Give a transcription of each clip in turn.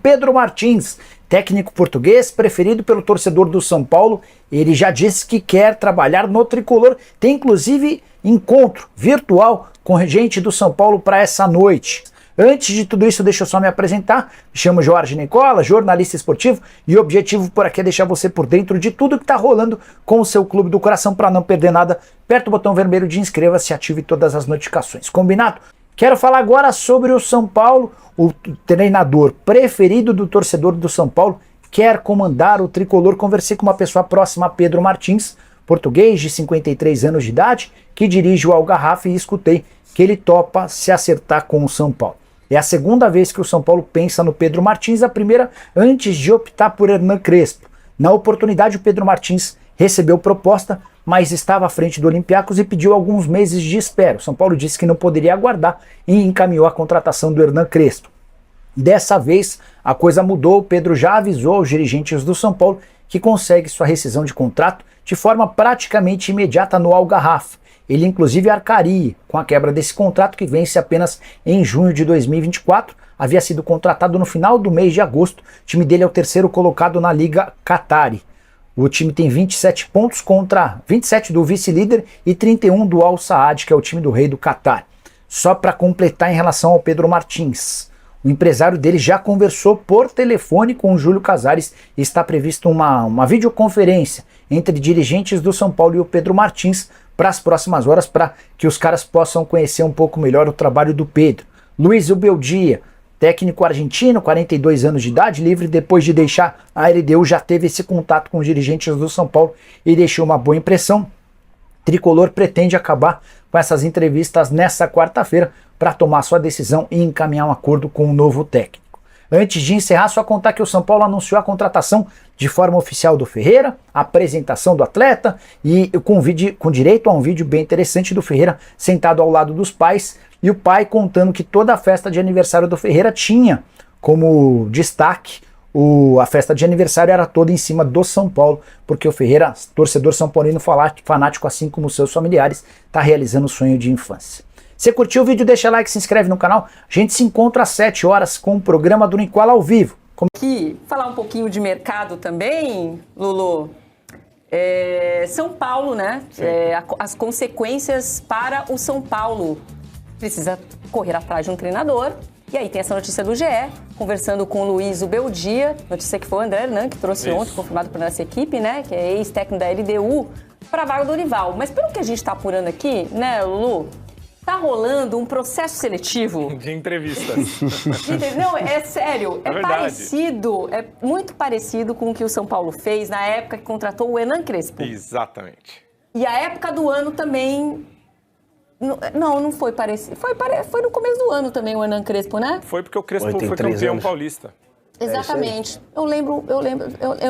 Pedro Martins, técnico português preferido pelo torcedor do São Paulo. Ele já disse que quer trabalhar no tricolor, tem inclusive encontro virtual com gente do São Paulo para essa noite. Antes de tudo isso, deixa eu só me apresentar. Me chamo Jorge Nicola, jornalista esportivo, e o objetivo por aqui é deixar você por dentro de tudo que está rolando com o seu clube do coração. Para não perder nada, aperta o botão vermelho de inscreva-se e ative todas as notificações. Combinado? Quero falar agora sobre o São Paulo. O treinador preferido do torcedor do São Paulo quer comandar o tricolor. Conversei com uma pessoa próxima a Pedro Martins, português de 53 anos de idade, que dirige o Al-Garrafa, e escutei que ele topa se acertar com o São Paulo. É a segunda vez que o São Paulo pensa no Pedro Martins, a primeira antes de optar por Hernan Crespo. Na oportunidade, o Pedro Martins recebeu proposta, mas estava à frente do Olympiacos e pediu alguns meses de espera. O São Paulo disse que não poderia aguardar e encaminhou a contratação do Hernan Crespo. Dessa vez, a coisa mudou. O Pedro já avisou aos dirigentes do São Paulo que consegue sua rescisão de contrato de forma praticamente imediata no Al-Garrafa. Ele inclusive arcaria com a quebra desse contrato, que vence apenas em junho de 2024. Havia sido contratado no final do mês de agosto. O time dele é o terceiro colocado na Liga Qatari. O time tem 27 pontos contra 27 do vice-líder e 31 do Al Saad, que é o time do rei do Catar. Só para completar em relação ao Pedro Martins, o empresário dele já conversou por telefone com o Júlio Casares e está prevista uma videoconferência entre dirigentes do São Paulo e o Pedro Martins para as próximas horas, para que os caras possam conhecer um pouco melhor o trabalho do Pedro. Luiz Ubeldia, técnico argentino, 42 anos de idade, livre depois de deixar a LDU, já teve esse contato com os dirigentes do São Paulo e deixou uma boa impressão. Tricolor pretende acabar com essas entrevistas nessa quarta-feira para tomar sua decisão e encaminhar um acordo com o novo técnico. Antes de encerrar, só contar que o São Paulo anunciou a contratação de forma oficial do Ferreira, a apresentação do atleta e com direito a um vídeo bem interessante do Ferreira sentado ao lado dos pais, e o pai contando que toda a festa de aniversário do Ferreira tinha como destaque a festa de aniversário era toda em cima do São Paulo, porque o Ferreira, torcedor são paulino fanático, assim como seus familiares, está realizando o sonho de infância. Se curtiu o vídeo, deixa like, se inscreve no canal. A gente se encontra às 7 horas com o programa do Nicola ao vivo. Aqui, falar um pouquinho de mercado também, Lulu. São Paulo, né? As consequências para o São Paulo. Precisa correr atrás de um treinador. E aí tem essa notícia do GE, conversando com o Luiz Ubeldia, notícia que foi o André Hernan, que trouxe ontem, confirmado por nossa equipe, né? Que é ex-técnico da LDU, para a vaga do Dorival. Mas pelo que a gente está apurando aqui, né, Lulu? Tá rolando um processo seletivo de entrevistas. Não, é sério. É verdade. Parecido, é muito parecido com o que o São Paulo fez na época que contratou o Hernan Crespo. Exatamente. E a época do ano também... Não foi parecido. Foi no começo do ano também o Hernan Crespo, né? Foi porque o Crespo foi campeão paulista. Exatamente. Eu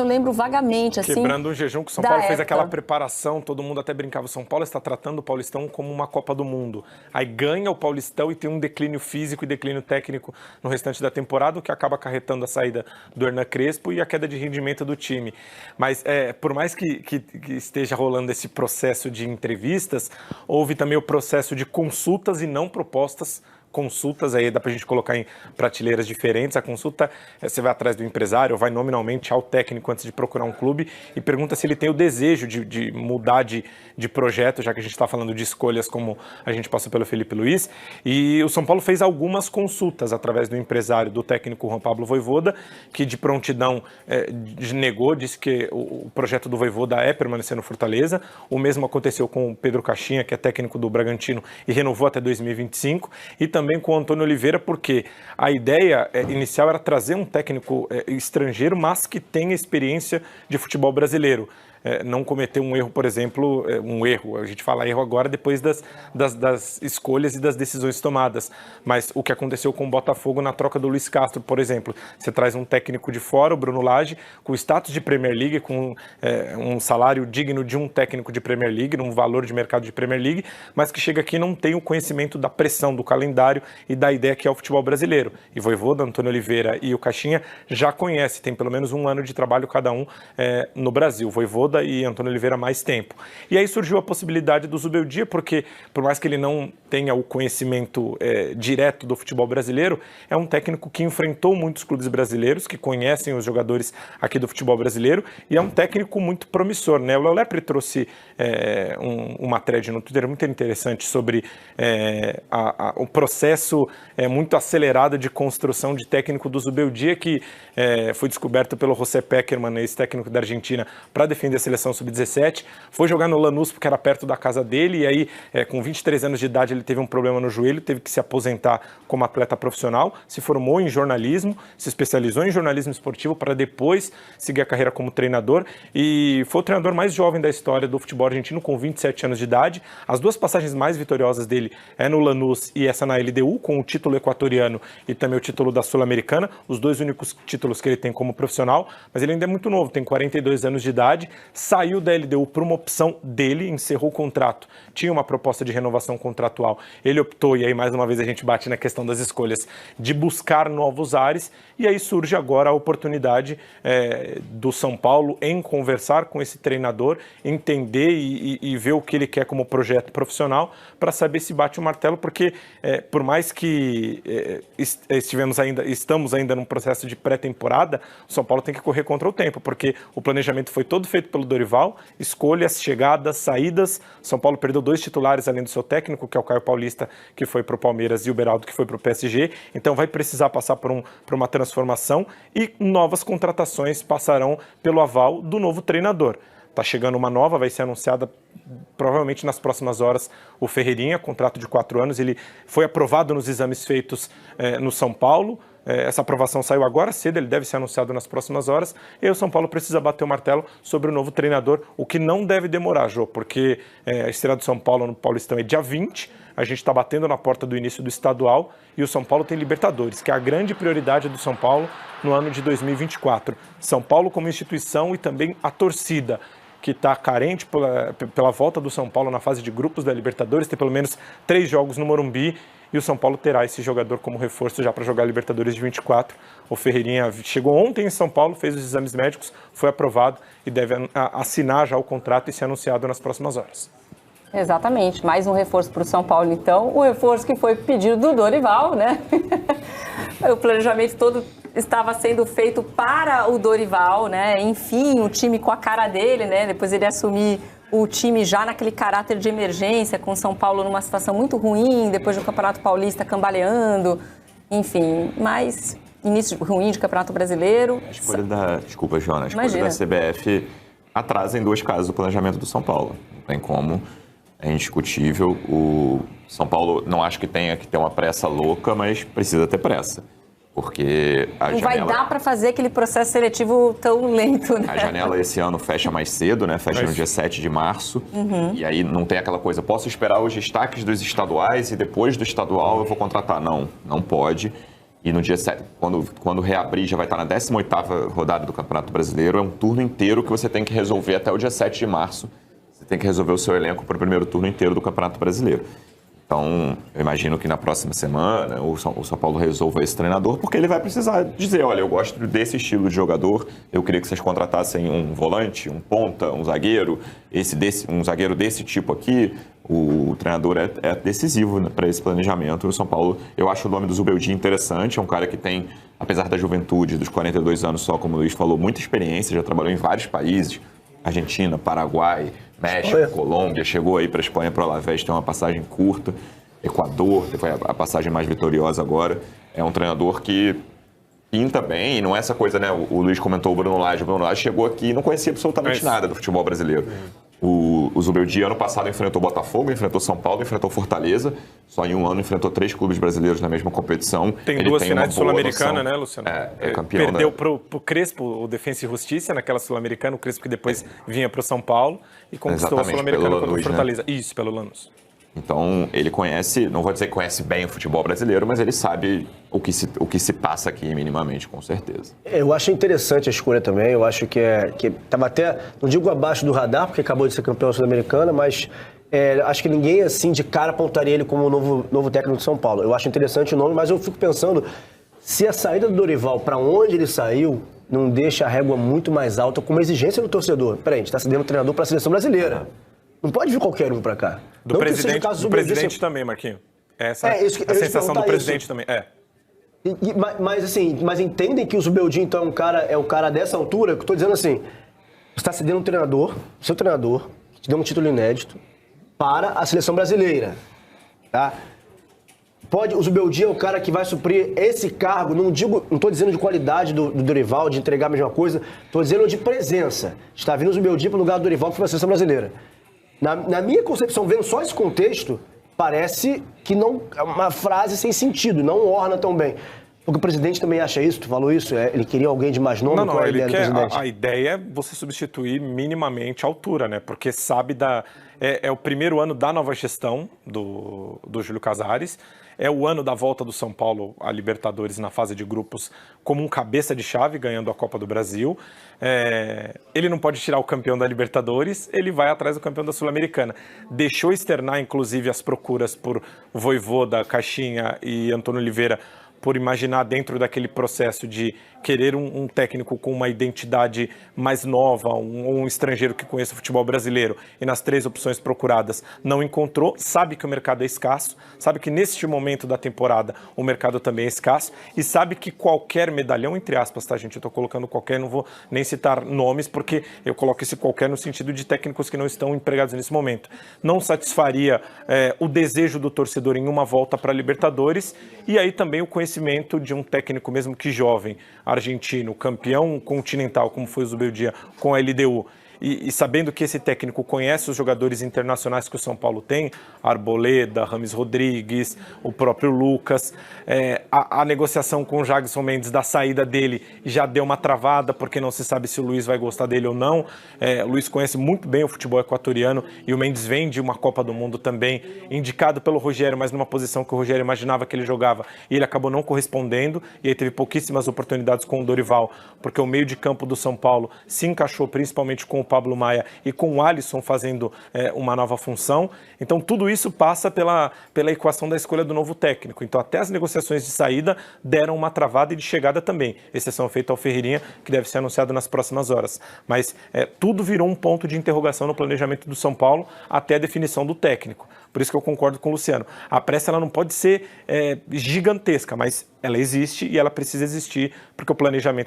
lembro vagamente, assim. Quebrando um jejum que o São Paulo fez aquela preparação, todo mundo até brincava, o São Paulo está tratando o Paulistão como uma Copa do Mundo. Aí ganha o Paulistão e tem um declínio físico e declínio técnico no restante da temporada, o que acaba acarretando a saída do Hernan Crespo e a queda de rendimento do time. Mas por mais que esteja rolando esse processo de entrevistas, houve também o processo de consultas e não propostas. Consultas, aí dá pra gente colocar em prateleiras diferentes. A consulta, você vai atrás do empresário, ou vai nominalmente ao técnico antes de procurar um clube e pergunta se ele tem o desejo de mudar de projeto, já que a gente está falando de escolhas como a gente passou pelo Felipe Luiz. E o São Paulo fez algumas consultas através do empresário, do técnico Juan Pablo Vojvoda, que de prontidão negou, disse que o projeto do Vojvoda é permanecer no Fortaleza. O mesmo aconteceu com o Pedro Caixinha, que é técnico do Bragantino e renovou até 2025. E também com o Antônio Oliveira, porque a ideia inicial era trazer um técnico estrangeiro, mas que tenha experiência de futebol brasileiro. Não cometer um erro, por exemplo, a gente fala erro agora depois das escolhas e das decisões tomadas, mas o que aconteceu com o Botafogo na troca do Luiz Castro, por exemplo, você traz um técnico de fora, o Bruno Lage, com status de Premier League, com um salário digno de um técnico de Premier League, num valor de mercado de Premier League, mas que chega aqui e não tem o conhecimento da pressão, do calendário e da ideia que é o futebol brasileiro. E Vojvoda, Antônio Oliveira e o Caixinha já conhecem, tem pelo menos um ano de trabalho cada um no Brasil. Vojvoda Voivoda e Antônio Oliveira mais tempo. E aí surgiu a possibilidade do Zubeldia, porque por mais que ele não tenha o conhecimento direto do futebol brasileiro, é um técnico que enfrentou muitos clubes brasileiros, que conhecem os jogadores aqui do futebol brasileiro, e é um técnico muito promissor, né? O Léo Lepre trouxe uma thread no Twitter muito interessante sobre o processo muito acelerado de construção de técnico do Zubeldia, que foi descoberto pelo José Pekerman, ex-técnico da Argentina, para defender a seleção sub-17. Foi jogar no Lanús porque era perto da casa dele, e aí, com 23 anos de idade, ele teve um problema no joelho, teve que se aposentar como atleta profissional, se formou em jornalismo, se especializou em jornalismo esportivo para depois seguir a carreira como treinador, e foi o treinador mais jovem da história do futebol argentino, com 27 anos de idade. As duas passagens mais vitoriosas dele é no Lanús e essa na LDU, com o título equatoriano e também o título da Sul-Americana, os dois únicos títulos que ele tem como profissional, mas ele ainda é muito novo, tem 42 anos de idade, saiu da LDU por uma opção dele, encerrou o contrato, tinha uma proposta de renovação contratual, ele optou, e aí mais uma vez a gente bate na questão das escolhas, de buscar novos ares, e aí surge agora a oportunidade do São Paulo em conversar com esse treinador, entender e ver o que ele quer como projeto profissional, para saber se bate o martelo, porque por mais que estamos ainda num processo de pré-temporada, o São Paulo tem que correr contra o tempo, porque o planejamento foi todo feito pelo Dorival, escolhas, chegadas, saídas. São Paulo perdeu 2 titulares além do seu técnico, que é o Caio Paulista, que foi para o Palmeiras, e o Beraldo, que foi para o PSG, então vai precisar passar por uma transformação, e novas contratações passarão pelo aval do novo treinador. Está chegando uma nova, vai ser anunciada provavelmente nas próximas horas, o Ferreirinha, contrato de 4 anos, ele foi aprovado nos exames feitos no São Paulo. Essa aprovação saiu agora cedo, ele deve ser anunciado nas próximas horas, e o São Paulo precisa bater o martelo sobre o novo treinador, o que não deve demorar, Jô, porque a estreia do São Paulo no Paulistão é dia 20, a gente está batendo na porta do início do estadual, e o São Paulo tem Libertadores, que é a grande prioridade do São Paulo no ano de 2024. São Paulo como instituição e também a torcida, que está carente pela volta do São Paulo na fase de grupos da Libertadores, tem pelo menos 3 jogos no Morumbi, e o São Paulo terá esse jogador como reforço já para jogar a Libertadores de 24. O Ferreirinha chegou ontem em São Paulo, fez os exames médicos, foi aprovado e deve assinar já o contrato e ser anunciado nas próximas horas. Exatamente, mais um reforço para o São Paulo, então, o reforço que foi pedido do Dorival, né? O planejamento todo estava sendo feito para o Dorival, né? Enfim, o time com a cara dele, né? Depois ele assumir o time já naquele caráter de emergência, com o São Paulo numa situação muito ruim, depois do Campeonato Paulista cambaleando, enfim, mas início ruim de Campeonato Brasileiro. A escolha desculpa, Joana, a escolha da CBF atrasa em 2 casos o planejamento do São Paulo. Não tem como, é indiscutível. O São Paulo não acho que tenha que ter uma pressa louca, mas precisa ter pressa. Porque a não janela... vai dar para fazer aquele processo seletivo tão lento, né? A janela esse ano fecha mais cedo, né? Fecha no dia 7 de março. E aí não tem aquela coisa, posso esperar os destaques dos estaduais e depois do estadual eu vou contratar. Não, não pode. E no dia 7, quando reabrir, já vai estar na 18ª rodada do Campeonato Brasileiro. É um turno inteiro que você tem que resolver até o dia 7 de março. Você tem que resolver o seu elenco para o primeiro turno inteiro do Campeonato Brasileiro. Então, eu imagino que na próxima semana o São Paulo resolva esse treinador, porque ele vai precisar dizer, olha, eu gosto desse estilo de jogador, eu queria que vocês contratassem um volante, um ponta, um zagueiro, um zagueiro desse tipo aqui. O treinador é decisivo, né, para esse planejamento. O São Paulo, eu acho o nome do Zubeldia interessante, é um cara que tem, apesar da juventude, dos 42 anos só, como o Luiz falou, muita experiência, já trabalhou em vários países, Argentina, Paraguai, México, Colômbia, chegou aí para a Espanha, para o Alavés, tem uma passagem curta, Equador, foi a passagem mais vitoriosa agora. É um treinador que pinta bem, e não é essa coisa, né? O Luiz comentou o Bruno Lage chegou aqui e não conhecia absolutamente nada do futebol brasileiro. O Zubeldia, ano passado, enfrentou Botafogo, enfrentou São Paulo, enfrentou Fortaleza. Só em um ano enfrentou 3 clubes brasileiros na mesma competição. Tem 2 finais de Sul-Americana, né, Luciano? É campeão. Perdeu pro Crespo, o Defensa e Justiça, naquela Sul-Americana. O Crespo que depois vinha pro São Paulo e conquistou a Sul-Americana contra o Fortaleza. Né? Isso, pelo Lanús. Então, ele conhece, não vou dizer que conhece bem o futebol brasileiro, mas ele sabe o que se passa aqui minimamente, com certeza. Eu acho interessante a escolha também, eu acho que estava até, não digo abaixo do radar, porque acabou de ser campeão sul-americana, mas acho que ninguém assim de cara apontaria ele como o novo técnico de São Paulo. Eu acho interessante o nome, mas eu fico pensando, se a saída do Dorival, para onde ele saiu, não deixa a régua muito mais alta com uma exigência do torcedor. Peraí, a gente está cedendo um treinador para a seleção brasileira. Não pode vir qualquer um para cá. Do presidente também, Marquinhos. Essa é a sensação do presidente também. Mas entendem que o Zubeldia, então, é um cara dessa altura, que eu estou dizendo assim, você está cedendo um treinador, seu treinador, que te deu um título inédito, para a seleção brasileira. Tá? O Zubeldia é o cara que vai suprir esse cargo, não estou dizendo de qualidade do Dorival, de entregar a mesma coisa, estou dizendo de presença. Está vindo o Zubeldia para o lugar do Dorival, que foi a seleção brasileira. Na minha concepção, vendo só esse contexto, parece que não é uma frase sem sentido, não orna tão bem. Porque o presidente também acha isso, tu falou isso? Ele queria alguém de mais nome? Não, ele quer, a ideia é você substituir minimamente a altura, né? Porque sabe é o primeiro ano da nova gestão do Júlio Casares, é o ano da volta do São Paulo à Libertadores na fase de grupos como um cabeça de chave, ganhando a Copa do Brasil. Ele não pode tirar o campeão da Libertadores, ele vai atrás do campeão da Sul-Americana. Deixou externar, inclusive, as procuras por Vojvoda, Caixinha e Antônio Oliveira, por imaginar dentro daquele processo de querer um técnico com uma identidade mais nova, um estrangeiro que conheça o futebol brasileiro, e nas 3 opções procuradas não encontrou, sabe que o mercado é escasso, sabe que neste momento da temporada o mercado também é escasso, e sabe que qualquer medalhão, entre aspas, tá, gente? Eu tô colocando qualquer, não vou nem citar nomes, porque eu coloco esse qualquer no sentido de técnicos que não estão empregados nesse momento. Não satisfaria o desejo do torcedor em uma volta para a Libertadores, e aí também o conhecimento de um técnico, mesmo que jovem, argentino, campeão continental, como foi o Zubeldia com a LDU, e sabendo que esse técnico conhece os jogadores internacionais que o São Paulo tem, Arboleda, Rames Rodrigues, o próprio Lucas, a negociação com o Jagson Mendes da saída dele já deu uma travada, porque não se sabe se o Luiz vai gostar dele ou não. O Luiz conhece muito bem o futebol equatoriano e o Mendes vem de uma Copa do Mundo também, indicado pelo Rogério, mas numa posição que o Rogério imaginava que ele jogava, e ele acabou não correspondendo, e aí teve pouquíssimas oportunidades com o Dorival, porque o meio de campo do São Paulo se encaixou principalmente com o Pablo Maia e com o Alisson fazendo uma nova função. Então tudo isso passa pela equação da escolha do novo técnico. Então até as negociações de saída deram uma travada e de chegada também, exceção feita ao Ferreirinha, que deve ser anunciado nas próximas horas. Mas tudo virou um ponto de interrogação no planejamento do São Paulo até a definição do técnico. Por isso que eu concordo com o Luciano. A pressa ela não pode ser gigantesca, mas ela existe e ela precisa existir porque o planejamento